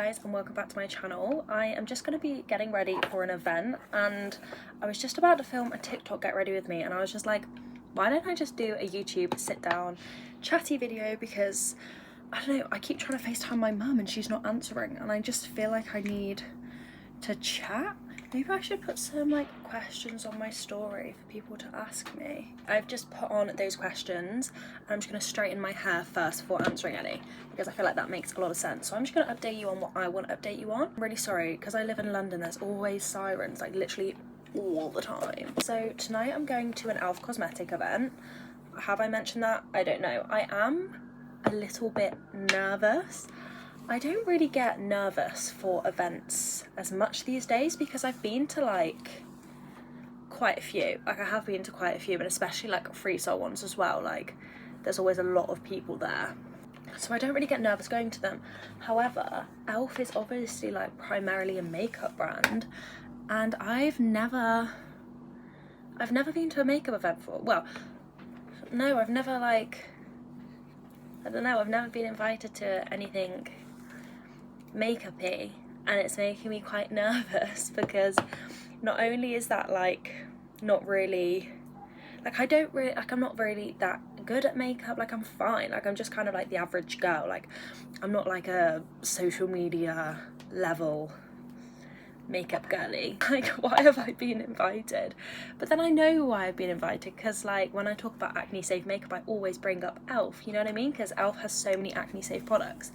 guys, and welcome back to my channel. I am just going to be getting ready for an event, and I was just about to film a TikTok get ready with me, and I was just like, why don't I just do a YouTube sit down chatty video, because I don't know, I keep trying to FaceTime my mum and she's not answering, and I just feel like I need to chat. Maybe I should put some like questions on my story for people to ask me. I've just put on those questions and I'm just going to straighten my hair first before answering any, because I feel like that makes a lot of sense. So I'm just going to update you on what I want to update you on. I'm really sorry, because I live in London, there's always sirens, like literally all the time. So tonight I'm going to an e.l.f. cosmetic event. Have I mentioned that? I don't know. I am a little bit nervous. I don't really get nervous for events as much these days, because I've been to like quite a few. Like I have been to quite a few, and especially like freestyle ones as well. Like there's always a lot of people there, so I don't really get nervous going to them. However, e.l.f. is obviously like primarily a makeup brand, and I've never been to a makeup event before. Well, no, I've never like, I don't know, I've never been invited to anything makeup-y, and it's making me quite nervous, because not only is that like not really like, I'm not really that good at makeup. Like I'm fine, like I'm just kind of like the average girl, like I'm not like a social media level makeup girly. Like why have I been invited? But then I know why I've been invited, because like when I talk about acne safe makeup I always bring up e.l.f., you know what I mean, because e.l.f. has so many acne safe products.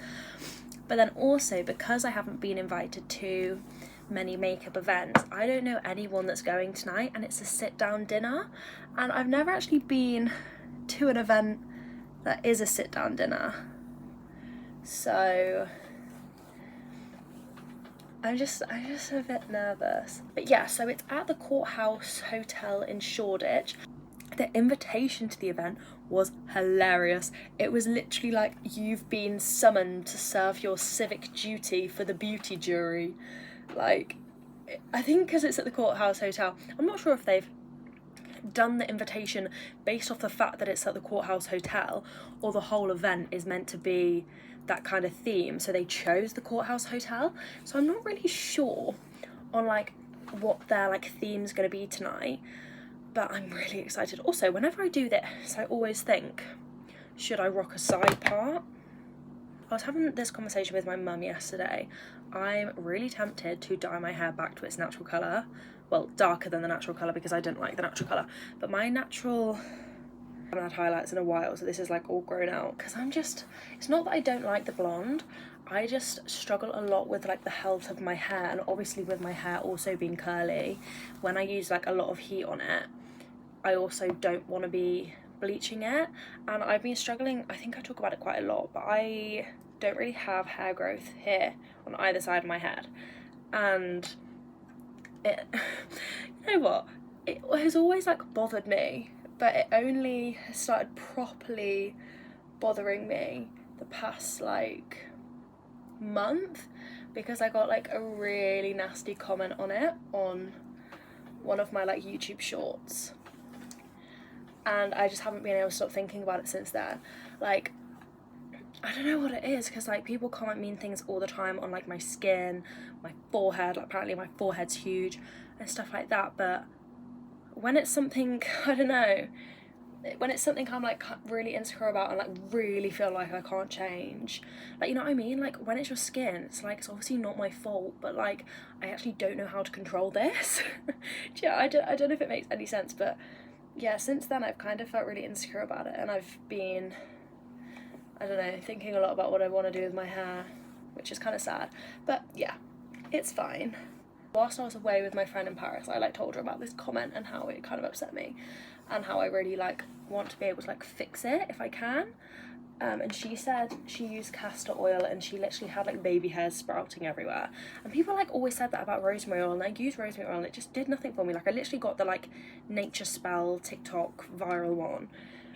But then also, because I haven't been invited to many makeup events, I don't know anyone that's going tonight, and it's a sit down dinner, and I've never actually been to an event that is a sit down dinner, so I'm just a bit nervous. But yeah, so it's at the Courthouse Hotel in Shoreditch. The invitation to the event was hilarious. It was literally like, you've been summoned to serve your civic duty for the beauty jury. Like, I think because it's at the Courthouse Hotel, I'm not sure if they've done the invitation based off the fact that it's at the Courthouse Hotel, or the whole event is meant to be that kind of theme, so they chose the Courthouse Hotel. So I'm not really sure on like what their like theme's gonna be tonight, but I'm really excited. Also, whenever I do this, I always think, should I rock a side part? I was having this conversation with my mum yesterday. I'm really tempted to dye my hair back to its natural colour. Well, darker than the natural colour, because I didn't like the natural colour. But my natural, I haven't had highlights in a while, so this is like all grown out. Because I'm just, it's not that I don't like the blonde, I just struggle a lot with like the health of my hair, and obviously with my hair also being curly, when I use like a lot of heat on it, I also don't want to be bleaching it. And I've been struggling, I think I talk about it quite a lot, but I don't really have hair growth here on either side of my head, and it you know what, it has always like bothered me, but it only started properly bothering me the past like month, because I got like a really nasty comment on it on one of my like YouTube shorts, and I just haven't been able to stop thinking about it since then. Like I don't know what it is, because like people comment mean things all the time on like my skin, my forehead, like apparently my forehead's huge and stuff like that, but when it's something, I don't know, when it's something I'm like really insecure about and like really feel like I can't change, like, you know what I mean, like when it's your skin, it's like, it's obviously not my fault, but like I actually don't know how to control this. Yeah, I don't know if it makes any sense, but yeah, since then I've kind of felt really insecure about it, and I've been, I don't know, thinking a lot about what I want to do with my hair, which is kind of sad, but yeah, it's fine. Whilst I was away with my friend in Paris, I like told her about this comment and how it kind of upset me, and how I really like want to be able to like fix it if I can. And she said she used castor oil and she literally had like baby hairs sprouting everywhere, and people like always said that about rosemary oil, and I used rosemary oil and it just did nothing for me. Like I literally got the like Nature Spell TikTok viral one,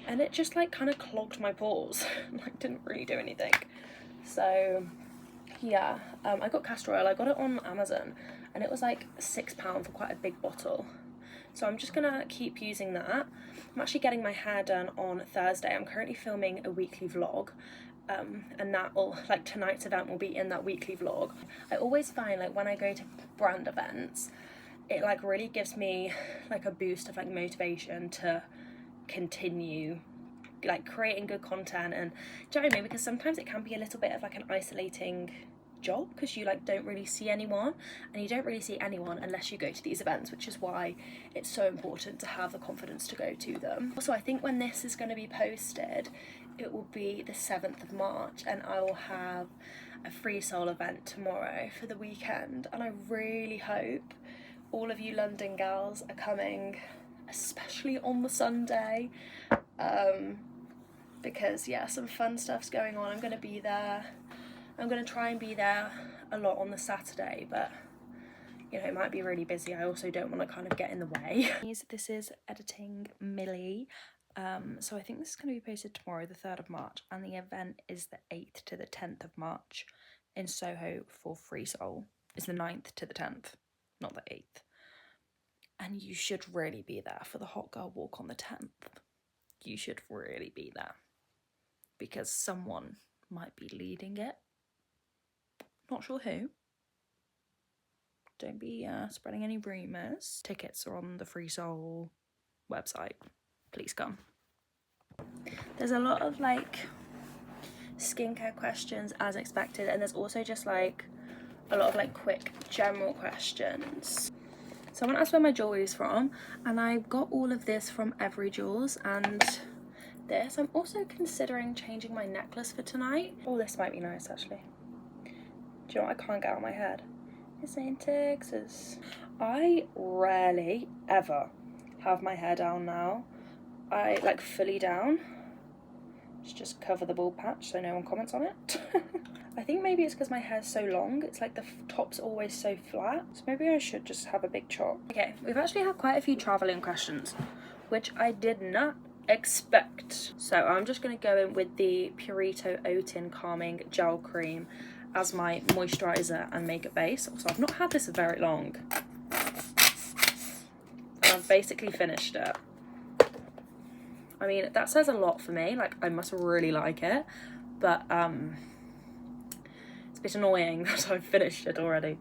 and it just like kind of clogged my pores. Like didn't really do anything. So yeah, I got castor oil. I got it on Amazon and it was like £6 for quite a big bottle, so I'm just gonna keep using that. I'm actually getting my hair done on Thursday. I'm currently filming a weekly vlog, and that will, like, tonight's event will be in that weekly vlog. I always find, like, when I go to brand events, it, like, really gives me, like, a boost of, like, motivation to continue, like, creating good content. And do you know what I mean? Because sometimes it can be a little bit of, like, an isolating job, because you, like, don't really see anyone, and you don't really see anyone unless you go to these events, which is why it's so important to have the confidence to go to them. Also, I think when this is going to be posted, it will be the 7th of March, and I will have a free soul event tomorrow for the weekend, and I really hope all of you London gals are coming, especially on the Sunday, because yeah, some fun stuff's going on. I'm going to be there. I'm going to try and be there a lot on the Saturday, but you know, it might be really busy. I also don't want to kind of get in the way. This is editing Millie. So I think this is going to be posted tomorrow, the 3rd of March, and the event is the 8th to the 10th of March in Soho for Free Soul. It's the 9th to the 10th, not the 8th. And you should really be there for the Hot Girl Walk on the 10th. You should really be there, because someone might be leading it. Not sure who. Don't be spreading any rumours. Tickets are on the Free Soul website. Please come. There's a lot of, like, skincare questions as expected, and there's also just, like, a lot of, like, quick general questions. Someone asked where my jewellery is from, and I got all of this from Every Jewels and this. I'm also considering changing my necklace for tonight. Oh, this might be nice, actually. Do you know what I can't get out of my head? It's in Texas. I rarely ever have my hair down now. I, like, fully down. Just cover the bald patch so no one comments on it. I think maybe it's because my hair's so long. It's like the top's always so flat. So maybe I should just have a big chop. Okay, we've actually had quite a few travelling questions, which I did not expect. So I'm just going to go in with the Purito Otin Calming Gel Cream as my moisturiser and makeup base. Also, I've not had this very long. And I've basically finished it. I mean, that says a lot for me. Like, I must really like it. But, it's a bit annoying that I've finished it already.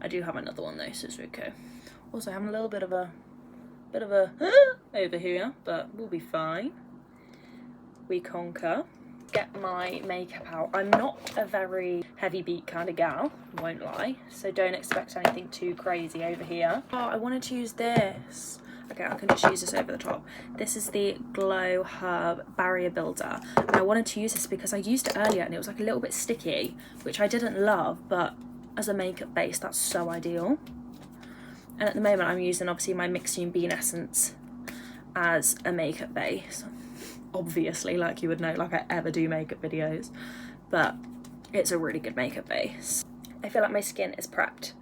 I do have another one though, so it's okay. Also, having a little bit of a over here, but we'll be fine. We conquer. Get my makeup out. I'm not a very heavy beat kind of gal, won't lie, so don't expect anything too crazy over here. Oh, I wanted to use this. Okay, I can just use this over the top. This is the Glow Herb Barrier Builder, and I wanted to use this because I used it earlier and it was like a little bit sticky, which I didn't love, but as a makeup base, that's so ideal. And at the moment, I'm using obviously my Mixune Bean Essence as a makeup base. Obviously, like you would know, like I ever do makeup videos, but it's a really good makeup base. I feel like my skin is prepped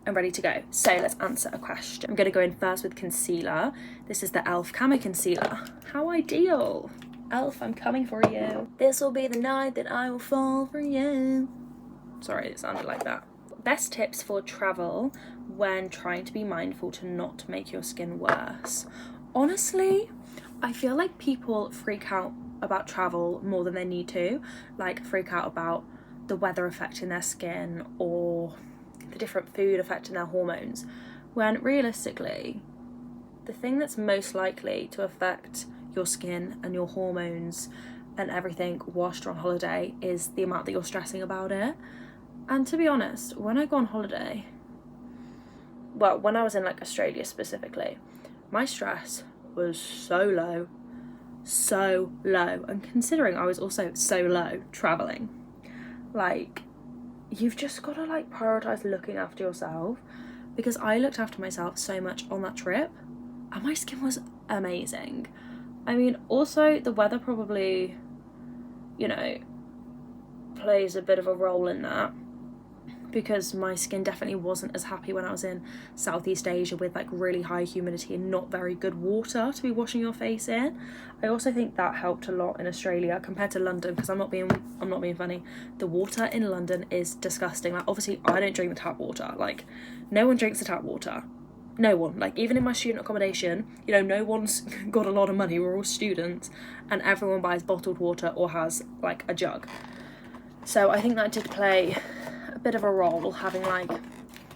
and ready to go. So let's answer a question. I'm going to go in first with concealer. This is the e.l.f. Camo Concealer. How ideal. e.l.f., I'm coming for you. This will be the night that I will fall for you. Sorry, it sounded like that. Best tips for travel when trying to be mindful to not make your skin worse. Honestly, I feel like people freak out about travel more than they need to. Like, freak out about the weather affecting their skin or the different food affecting their hormones, when realistically, the thing that's most likely to affect your skin and your hormones and everything whilst you're on holiday is the amount that you're stressing about it. And to be honest, when I go on holiday, well, when I was in like Australia specifically, my stress was so low, and considering I was also so low traveling, like, you've just got to like prioritize looking after yourself, because I looked after myself so much on that trip and my skin was amazing. I mean, also the weather probably, you know, plays a bit of a role in that, because my skin definitely wasn't as happy when I was in Southeast Asia with like really high humidity and not very good water to be washing your face in. I also think that helped a lot in Australia compared to London, because I'm not being funny. The water in London is disgusting. Like, obviously I don't drink the tap water. Like, no one drinks the tap water. No one, like even in my student accommodation, you know, no one's got a lot of money, we're all students, and everyone buys bottled water or has like a jug. So I think that did play a bit of a role, having like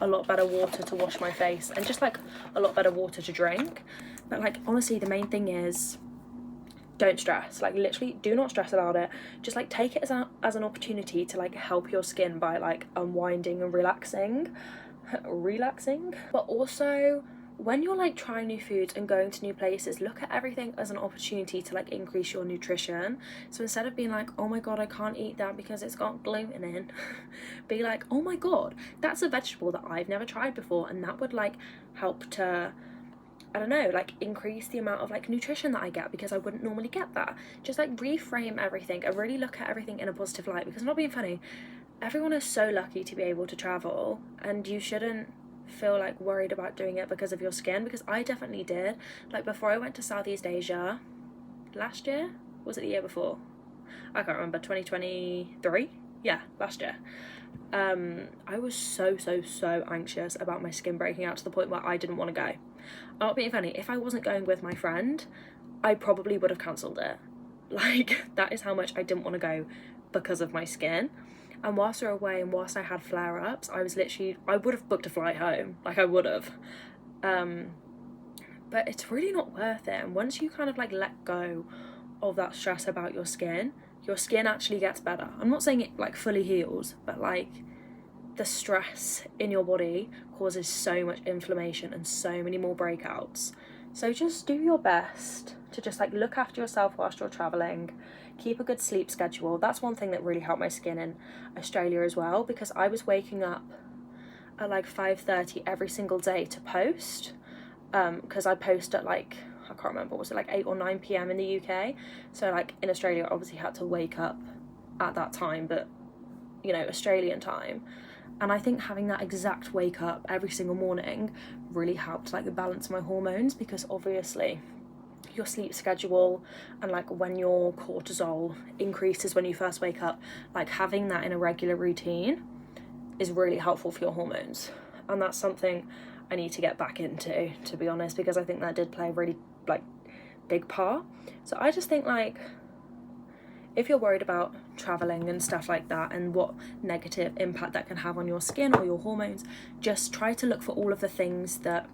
a lot better water to wash my face and just like a lot better water to drink. But like honestly, the main thing is don't stress. Like literally do not stress about it. Just like take it as an opportunity to like help your skin by like unwinding and relaxing. But also when you're like trying new foods and going to new places, look at everything as an opportunity to like increase your nutrition. So instead of being like, oh my god, I can't eat that because it's got gluten in, be like, oh my god, that's a vegetable that I've never tried before, and that would like help to, I don't know, like increase the amount of like nutrition that I get because I wouldn't normally get that. Just like reframe everything and really look at everything in a positive light, because I'm not being funny, everyone is so lucky to be able to travel, and you shouldn't feel like worried about doing it because of your skin, because I definitely did. Like before I went to Southeast Asia last year, was it the year before? I can't remember, 2023? Yeah, last year. I was so anxious about my skin breaking out to the point where I didn't want to go. I'm not being funny, if I wasn't going with my friend, I probably would have cancelled it. Like that is how much I didn't want to go because of my skin. And whilst we were away and whilst I had flare-ups, I would have booked a flight home, like I would have. But it's really not worth it. And once you kind of like let go of that stress about your skin actually gets better. I'm not saying it like fully heals, but like the stress in your body causes so much inflammation and so many more breakouts. So just do your best to just like look after yourself whilst you're traveling. Keep a good sleep schedule. That's one thing that really helped my skin in Australia as well, because I was waking up at like 5:30 every single day to post, because I post at like, I can't remember, was it like 8 or 9 p.m. in the UK? So like in Australia I obviously had to wake up at that time, but you know, Australian time. And I think having that exact wake up every single morning really helped like balance my hormones, because obviously your sleep schedule and like when your cortisol increases when you first wake up, like having that in a regular routine is really helpful for your hormones. And that's something I need to get back into, to be honest, because I think that did play a really like big part. So I just think like if you're worried about traveling and stuff like that and what negative impact that can have on your skin or your hormones, just try to look for all of the things that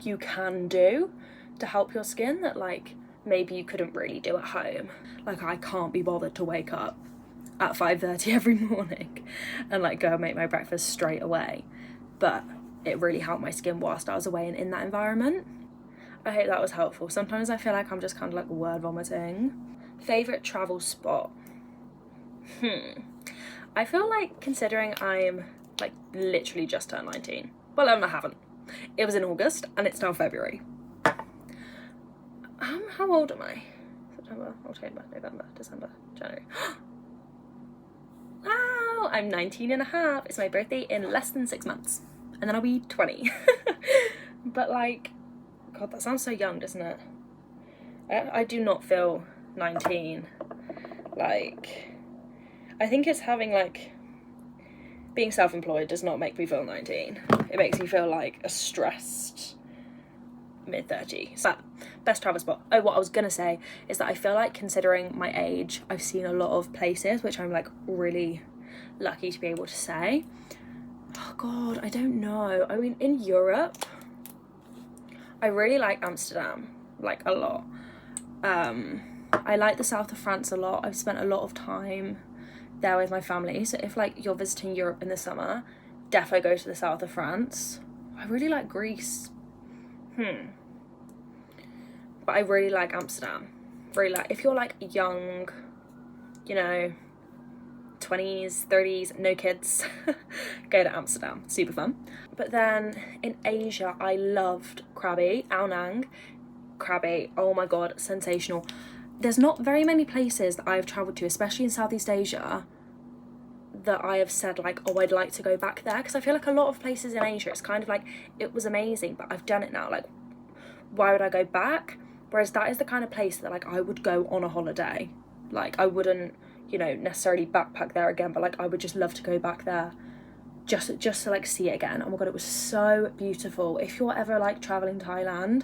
you can do to help your skin that like maybe you couldn't really do at home. Like I can't be bothered to wake up at 5:30 every morning and like go and make my breakfast straight away, but it really helped my skin whilst I was away and in that environment. I hope that was helpful. Sometimes I feel like I'm just kind of like word vomiting. Favourite travel spot? I feel like, considering I'm like literally just turned 19, well I haven't, it was in August and it's now February. How old am I? September, October, November, December, January. Wow, I'm 19 and a half. It's my birthday in less than 6 months. And then I'll be 20. But like, God, that sounds so young, doesn't it? I do not feel 19. Like, I think it's having like, being self-employed does not make me feel 19. It makes me feel like a stressed mid-30s. But best travel spot. Oh, what I was gonna say is that I feel like, considering my age, I've seen a lot of places, which I'm like really lucky to be able to say. Oh God, I don't know. I mean, in Europe, I really like Amsterdam, like a lot. I like the south of France a lot. I've spent a lot of time there with my family. So if like you're visiting Europe in the summer, defo go to the south of France. I really like Greece. But I really like Amsterdam. Really like, if you're like young, you know, 20s, 30s, no kids, go to Amsterdam, super fun. But then in Asia, I loved Krabi, Ao Nang, Krabi, oh my God, sensational. There's not very many places that I've travelled to, especially in Southeast Asia, that I have said like, oh, I'd like to go back there, because I feel like a lot of places in Asia, it's kind of like, it was amazing, but I've done it now, like, why would I go back? Whereas that is the kind of place that like I would go on a holiday. Like I wouldn't, you know, necessarily backpack there again, but like I would just love to go back there just to like see it again. Oh my god, it was so beautiful. If you're ever like traveling Thailand,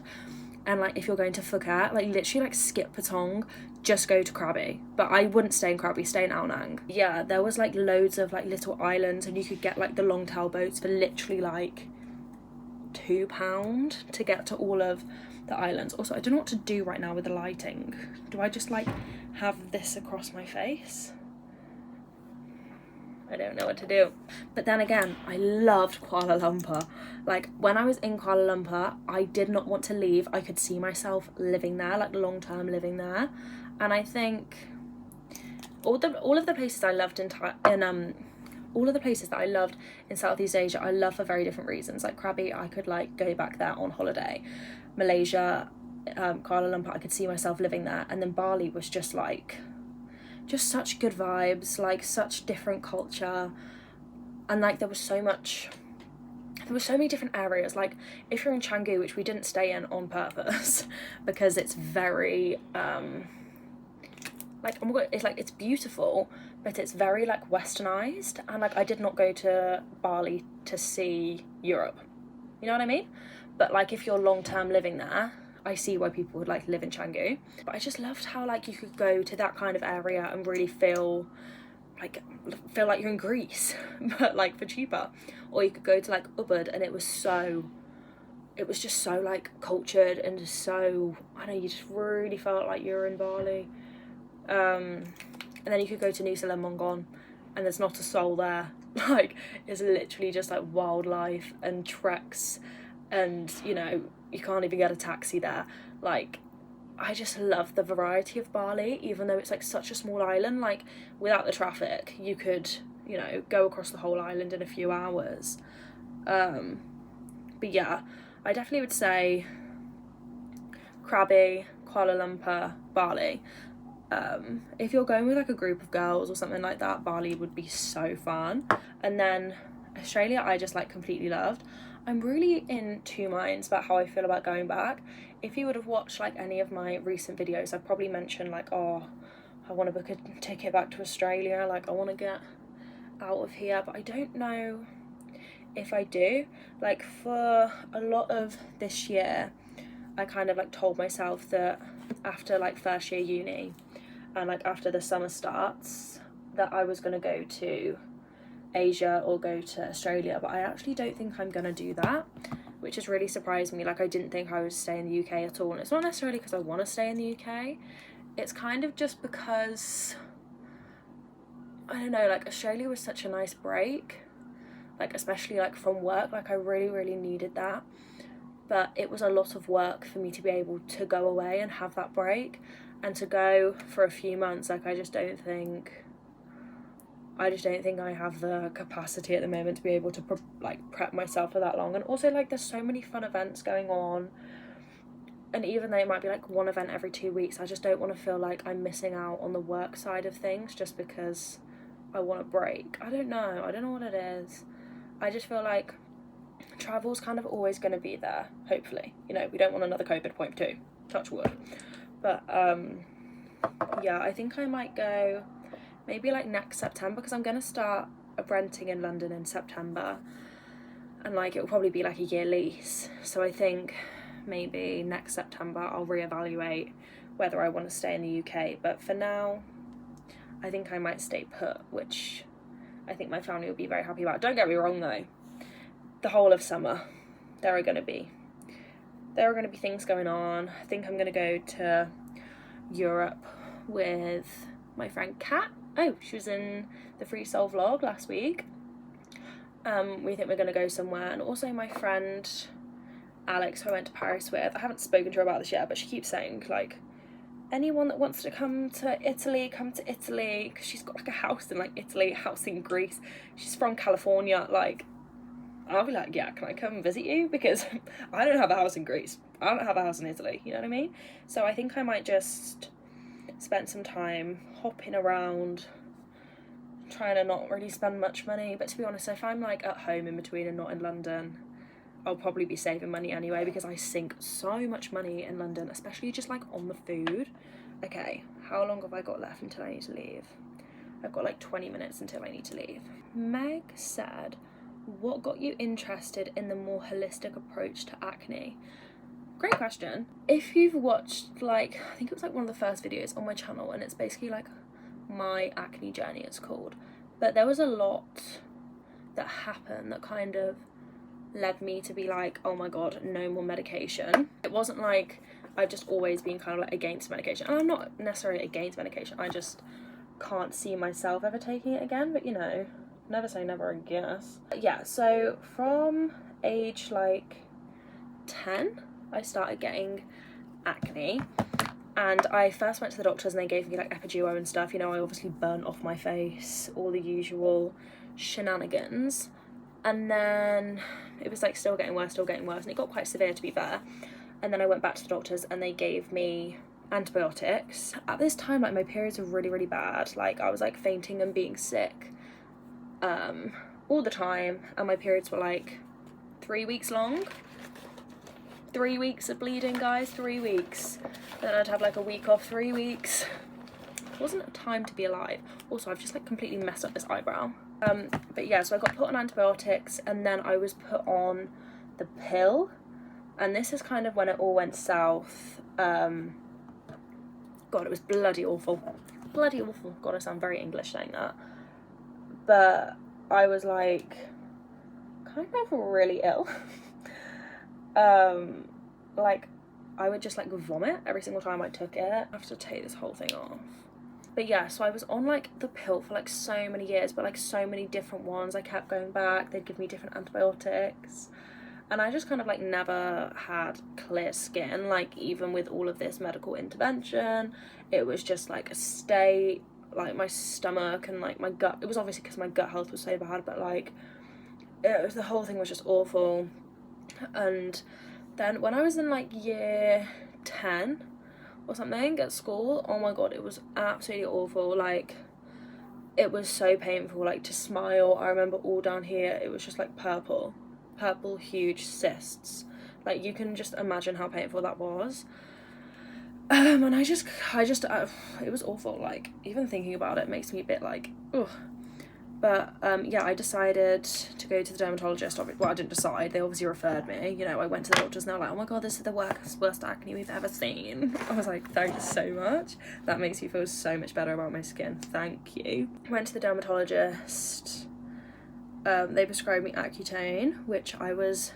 and like if you're going to Phuket, like literally like skip Patong, just go to Krabi. But I wouldn't stay in Krabi, stay in Ao Nang. Yeah, there was like loads of like little islands, and you could get like the long tail boats for literally like £2 to get to all of the islands. Also, I don't know what to do right now with the lighting. Do I just like have this across my face? I don't know what to do. But then again, I loved Kuala Lumpur. Like when I was in Kuala Lumpur, I did not want to leave. I could see myself living there, like long term living there. And I think all of the places I loved all of the places that I loved in Southeast Asia, I love for very different reasons. Like Krabi, I could like go back there on holiday. Malaysia, Kuala Lumpur, I could see myself living there. And then Bali was just such good vibes, like such different culture, and like there was so many different areas. Like if you're in Canggu, which we didn't stay in on purpose because it's very like, oh my god, it's like, it's beautiful, but it's very like westernized, and like I did not go to Bali to see Europe, you know what I mean? But like if you're long-term living there, I see why people would like live in Canggu. But I just loved how like you could go to that kind of area and really feel like you're in Greece, but like for cheaper. Or you could go to like Ubud, and it was just so like cultured and just so, I don't know, you just really felt like you're in Bali. And then you could go to Nusa Lembongan, and there's not a soul there. Like it's literally just like wildlife and treks, and you know, you can't even get a taxi there. Like I just love the variety of Bali, even though it's like such a small island. Like without the traffic, you could, you know, go across the whole island in a few hours. But yeah, I definitely would say Krabi, Kuala Lumpur, Bali. If you're going with like a group of girls or something like that, Bali would be so fun. And then Australia, I just like completely loved. I'm really in two minds about how I feel about going back. If you would have watched like any of my recent videos, I've probably mentioned like, oh, I want to book a ticket back to Australia, like I want to get out of here, but I don't know if I do. Like for a lot of this year, I kind of like told myself that after like first year uni and like after the summer starts, that I was going to go to Asia or go to Australia, but I actually don't think I'm gonna do that, which has really surprised me. Like I didn't think I would stay in the UK at all, and it's not necessarily because I want to stay in the UK, it's kind of just because I don't know, like Australia was such a nice break, like especially like from work. Like I really needed that, but it was a lot of work for me to be able to go away and have that break, and to go for a few months, like I just don't think I have the capacity at the moment to be able to prep myself for that long. And also like there's so many fun events going on, and even though it might be like one event every 2 weeks, I just don't want to feel like I'm missing out on the work side of things just because I want a break. I don't know what it is. I just feel like travel's kind of always going to be there, hopefully. You know, we don't want another COVID point too, touch wood. But yeah, I think I might go maybe like next September, because I'm going to start renting in London in September, and like it will probably be like a year lease. So I think maybe next September I'll reevaluate whether I want to stay in the UK. But for now, I think I might stay put, which I think my family will be very happy about. Don't get me wrong though, the whole of summer there are going to be things going on. I think I'm going to go to Europe with my friend Kat. Oh, she was in the Free Soul vlog last week. We think we're going to go somewhere. And also my friend Alex, who I went to Paris with, I haven't spoken to her about this yet, but she keeps saying like, anyone that wants to come to Italy, because she's got like a house in like Italy, a house in Greece. She's from California. Like I'll be like, yeah, can I come visit you? Because I don't have a house in Greece, I don't have a house in Italy, you know what I mean? So I think I might just spend some time hopping around, trying to not really spend much money. But to be honest, if I'm like at home in between and not in London, I'll probably be saving money anyway, because I sink so much money in London, especially just like on the food. Okay, how long have I got left until I need to leave? I've got like 20 minutes until I need to leave. Meg said, what got you interested in the more holistic approach to acne? Great question. If you've watched, like, I think it was like one of the first videos on my channel, and it's basically like my acne journey, it's called, but there was a lot that happened that kind of led me to be like, oh my god, no more medication. It wasn't like I've just always been kind of like against medication, and I'm not necessarily against medication, I just can't see myself ever taking it again, but you know, never say never, I guess. Yeah, so from age like 10 I started getting acne, and I first went to the doctors and they gave me like epiduo and stuff, you know, I obviously burnt off my face, all the usual shenanigans, and then it was like still getting worse, and it got quite severe, to be fair. And then I went back to the doctors and they gave me antibiotics. At this time, like, my periods were really, really bad. Like, I was like fainting and being sick all the time, and my periods were like 3 weeks long. 3 weeks of bleeding, guys, 3 weeks. Then I'd have like a week off, 3 weeks. It wasn't a time to be alive. Also, I've just like completely messed up this eyebrow. But yeah, so I got put on antibiotics, and then I was put on the pill, and this is kind of when it all went south. God, it was bloody awful. Bloody awful. God, I sound very English saying that. But I was like kind of really ill. Like, I would just like vomit every single time I took it. I have to take this whole thing off. But yeah, so I was on like the pill for like so many years, but like so many different ones. I kept going back, they'd give me different antibiotics, and I just kind of like never had clear skin. Like, even with all of this medical intervention, it was just like a state, like my stomach and like my gut. It was obviously because my gut health was so bad, but like the whole thing was just awful. And then when I was in like year 10 or something at school, oh my god, it was absolutely awful. Like, it was so painful, like, to smile. I remember all down here it was just like purple huge cysts. Like, you can just imagine how painful that was. And I just it was awful. Like, even thinking about it makes me a bit like, ugh. But yeah, I decided to go to the dermatologist. Well, I didn't decide, they obviously referred me. You know, I went to the doctors and they were like, oh my god, this is the worst acne we've ever seen. I was like, thanks so much. That makes me feel so much better about my skin. Thank you. Went to the dermatologist. They prescribed me Accutane, which I was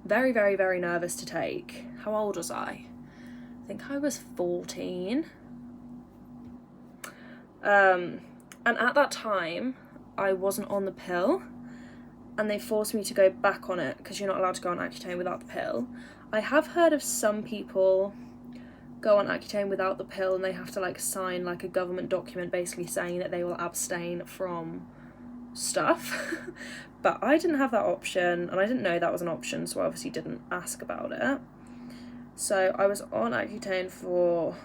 very, very, very nervous to take. How old was I? I think I was 14. And at that time, I wasn't on the pill, and they forced me to go back on it because you're not allowed to go on Accutane without the pill. I have heard of some people go on Accutane without the pill and they have to like sign like a government document basically saying that they will abstain from stuff. But I didn't have that option, and I didn't know that was an option, so I obviously didn't ask about it. So I was on Accutane for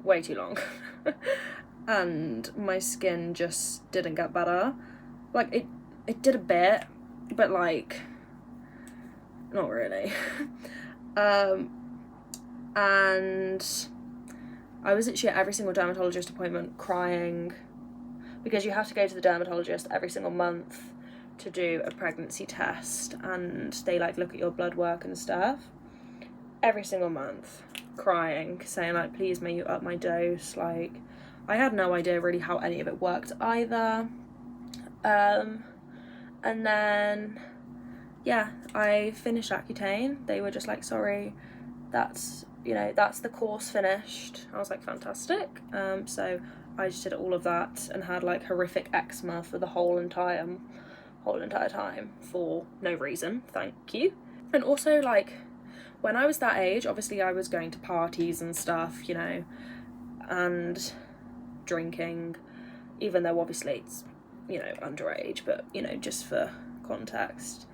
way too long. And my skin just didn't get better. Like, it did a bit, but like, not really. And I was actually at every single dermatologist appointment crying, because you have to go to the dermatologist every single month to do a pregnancy test, and they like look at your blood work and stuff. Every single month, crying, saying like, please may you up my dose. Like, I had no idea really how any of it worked either. And then, yeah, I finished Accutane. They were just like, sorry, that's, you know, that's the course finished. I was like, fantastic. So I just did all of that and had like horrific eczema for the whole entire time for no reason. Thank you. And also, like, when I was that age, obviously I was going to parties and stuff, you know, and drinking, even though obviously it's, you know, underage, but, you know, just for context.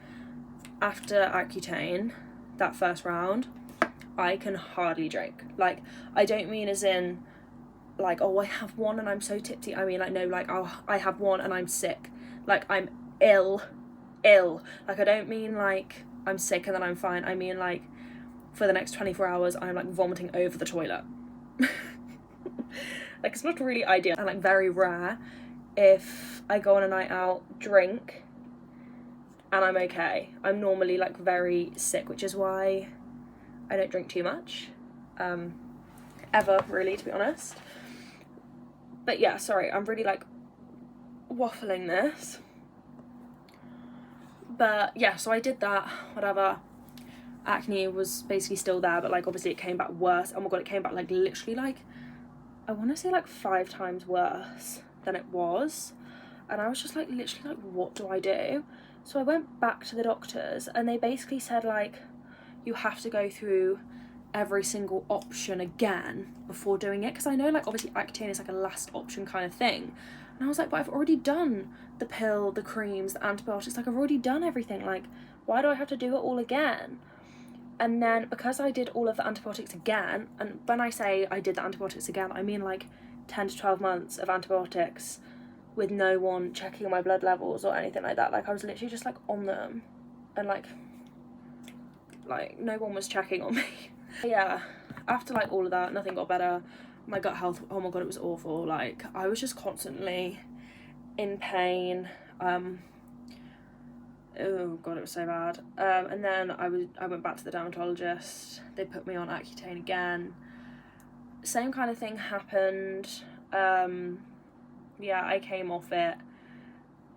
After Accutane, that first round, I can hardly drink. Like, I don't mean as in, like, oh, I have one and I'm so tipsy. I mean, like, no, like, oh, I have one and I'm sick. Like, I'm ill. Like, I don't mean, like, I'm sick and then I'm fine. I mean, like, for the next 24 hours, I'm, like, vomiting over the toilet. Like, it's not really ideal, and like very rare if I go on a night out, drink, and I'm okay. I'm normally like very sick, which is why I don't drink too much, ever really, to be honest. But yeah, sorry, I'm really like waffling this. But yeah, so I did that, whatever. Acne was basically still there, but like obviously it came back worse. Oh my god, it came back like literally like, I want to say like 5 times worse than it was. And I was just like literally like, what do I do? So I went back to the doctors and they basically said like, you have to go through every single option again before doing it, because I know like obviously Accutane is like a last option kind of thing, and I was like, but I've already done the pill, the creams, the antibiotics, like I've already done everything, like why do I have to do it all again? And then because I did all of the antibiotics again, and when I say I did the antibiotics again, I mean like 10 to 12 months of antibiotics with no one checking my blood levels or anything like that. Like I was literally just like on them, and like no one was checking on me. Yeah, after like all of that, nothing got better. My gut health, oh my god, it was awful. Like I was just constantly in pain. Oh god, it was so bad. And then I went back to the dermatologist. They put me on Accutane again. Same kind of thing happened. Yeah, I came off it,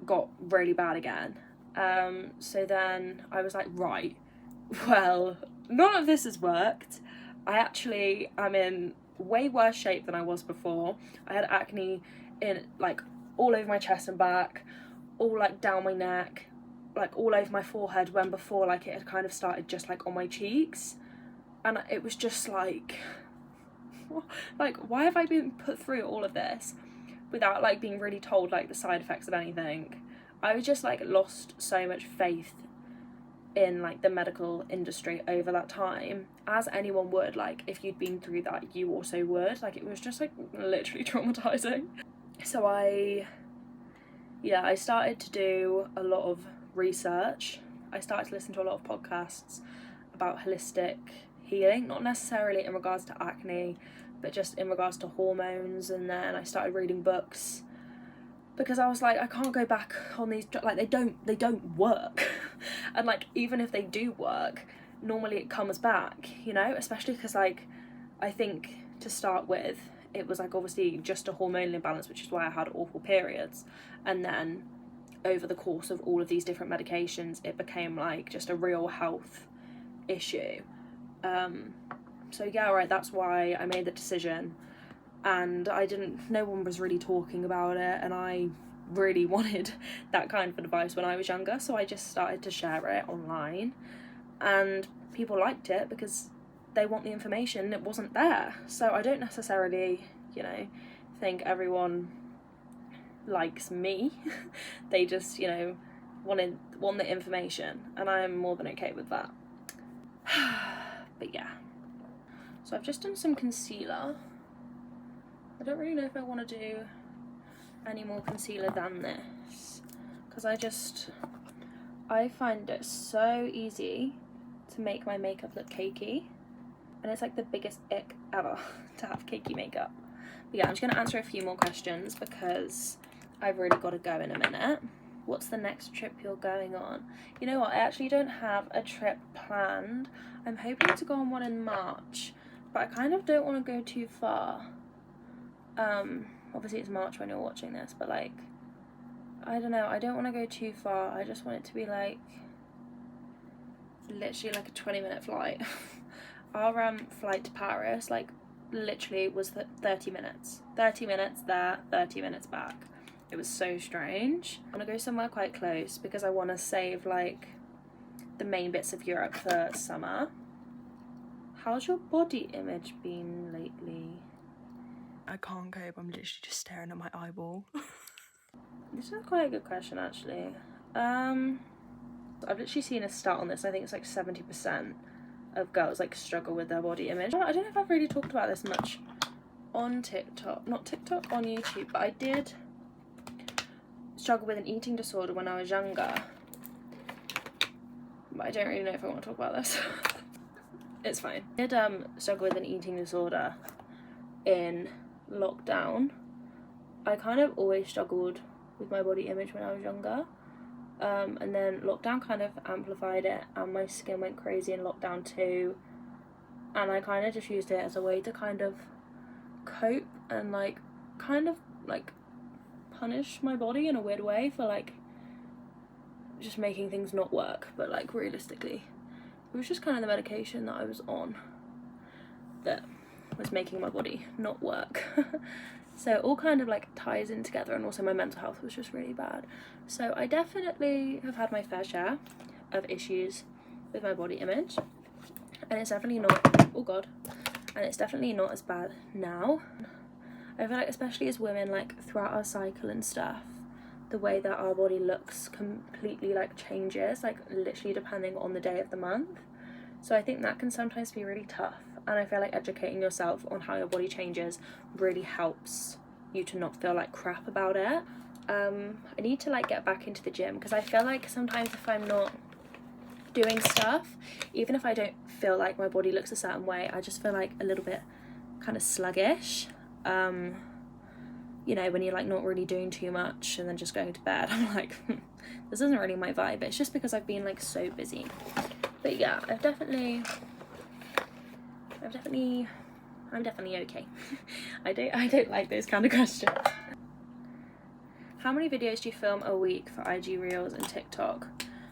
got really bad again. So then I was like, right, well, none of this has worked. I actually am in way worse shape than I was before. I had acne in like all over my chest and back, all like down my neck, like all over my forehead, when before like it had kind of started just like on my cheeks. And it was just like why have I been put through all of this without like being really told like the side effects of anything? I was just like lost so much faith in like the medical industry over that time, as anyone would. Like if you'd been through that, you also would. Like it was just like literally traumatizing. So I started to do a lot of research. I started to listen to a lot of podcasts about holistic healing, not necessarily in regards to acne, but just in regards to hormones. And then I started reading books, because I was like, I can't go back on these, like they don't work. And like even if they do work, normally it comes back, you know, especially because like I think to start with it was like obviously just a hormonal imbalance, which is why I had awful periods, and then over the course of all of these different medications it became like just a real health issue. So yeah, right, that's why I made the decision. And no one was really talking about it, and I really wanted that kind of advice when I was younger, so I just started to share it online, and people liked it because they want the information. It wasn't there, so I don't necessarily, you know, think everyone likes me. They just, you know, want the information, and I'm more than okay with that. But yeah, so I've just done some concealer. I don't really know if I want to do any more concealer than this, because I find it so easy to make my makeup look cakey, and it's like the biggest ick ever to have cakey makeup. But yeah, I'm just going to answer a few more questions because I've really got to go in a minute. What's the next trip you're going on? You know what, I actually don't have a trip planned. I'm hoping to go on one in March, but I kind of don't want to go too far. Obviously it's March when you're watching this, but like, I don't know, I don't want to go too far. I just want it to be like literally like a 20-minute flight. Our flight to Paris like literally was 30 minutes. 30 minutes there, 30 minutes back. It was so strange. I want to go somewhere quite close because I want to save like the main bits of Europe for summer. How's your body image been lately? I can't cope, I'm literally just staring at my eyeball. This is quite a good question actually. I've literally seen a stat on this. I think it's like 70% of girls like struggle with their body image. I don't know if I've really talked about this much on TikTok, not TikTok, on YouTube, but I did struggle with an eating disorder when I was younger. But I don't really know if I want to talk about this. It's fine. I did struggle with an eating disorder in lockdown. I kind of always struggled with my body image when I was younger, and then lockdown kind of amplified it, and my skin went crazy in lockdown too, and I kind of just used it as a way to kind of cope and like kind of like punish my body in a weird way for like just making things not work. But like realistically, it was just kind of the medication that I was on that was making my body not work. So it all kind of like ties in together, and also my mental health was just really bad. So I definitely have had my fair share of issues with my body image, and it's definitely not, oh god, and it's definitely not as bad now. I feel like especially as women, like throughout our cycle and stuff, the way that our body looks completely like changes, like literally depending on the day of the month. So I think that can sometimes be really tough, and I feel like educating yourself on how your body changes really helps you to not feel like crap about it. I need to like get back into the gym, because I feel like sometimes if I'm not doing stuff, even if I don't feel like my body looks a certain way, I just feel like a little bit kind of sluggish. You know, when you're like not really doing too much and then just going to bed, I'm like, this isn't really my vibe. It's just because I've been like so busy. But yeah, I'm definitely okay. I don't like those kind of questions. How many videos do you film a week for IG Reels and TikTok?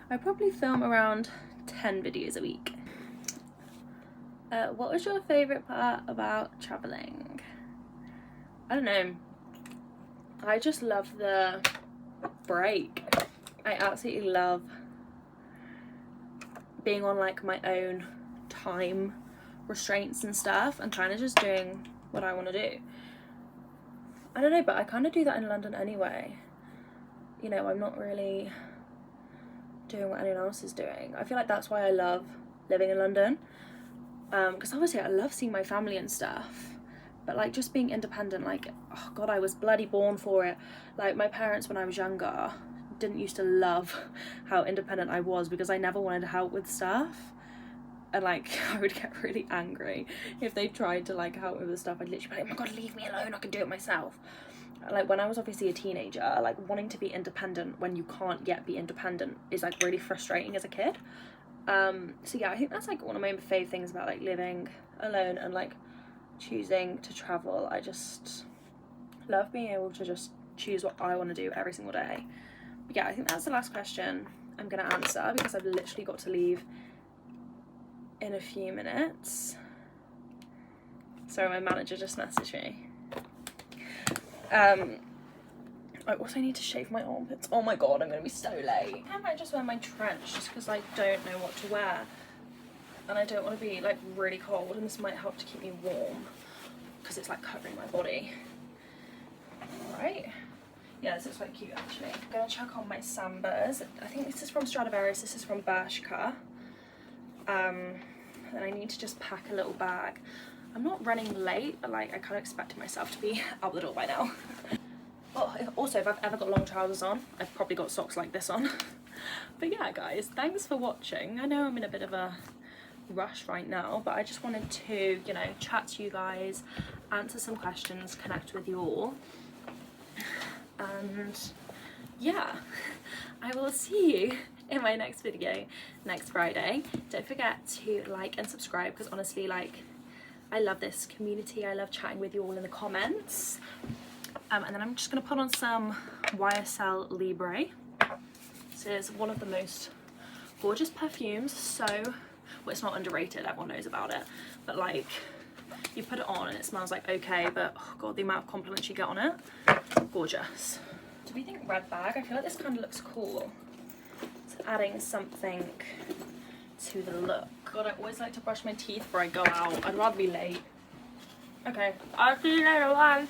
I probably film around 10 videos a week. What was your favourite part about travelling? I don't know. I just love the break. I absolutely love being on like my own time restraints and stuff, and kind of just doing what I want to do. I don't know, but I kind of do that in London anyway. You know, I'm not really doing what anyone else is doing. I feel like that's why I love living in London, because obviously I love seeing my family and stuff, but like just being independent, like, oh god, I was bloody born for it. Like my parents when I was younger didn't used to love how independent I was, because I never wanted to help with stuff, and like I would get really angry if they tried to like help with the stuff. I'd literally be like, oh my god, leave me alone, I can do it myself. Like when I was obviously a teenager, like wanting to be independent when you can't yet be independent is like really frustrating as a kid. So yeah, I think that's like one of my fave things about like living alone and like choosing to travel. I just love being able to just choose what I want to do every single day. But yeah, I think that's the last question I'm gonna answer, because I've literally got to leave in a few minutes. Sorry, my manager just messaged me. I also need to shave my armpits. Oh my god, I'm gonna be so late. I might just wear my trench just because I don't know what to wear, and I don't want to be like really cold, and this might help to keep me warm because it's like covering my body. Right? Yeah, this looks quite cute actually. I'm gonna check on my Sambas. I think this is from Stradivarius, this is from Bershka. And I need to just pack a little bag. I'm not running late, but like I kind of expected myself to be out the door by now. Oh, also, if I've ever got long trousers on, I've probably got socks like this on. But yeah, guys, thanks for watching. I know I'm in a bit of a rush right now, but I just wanted to, you know, chat to you guys, answer some questions, connect with you all. And yeah, I will see you in my next video next Friday. Don't forget to like and subscribe, because honestly, like, I love this community. I love chatting with you all in the comments. And then I'm just going to put on some YSL Libre. This is one of the most gorgeous perfumes. So, well, it's not underrated, everyone knows about it, but like you put it on and it smells like okay, but oh god, the amount of compliments you get on it, gorgeous. Do we think red bag? I feel like this kind of looks cool. It's adding something to the look. God, I always like to brush my teeth before I go out. I'd rather be late. Okay, I'll see you later, bye.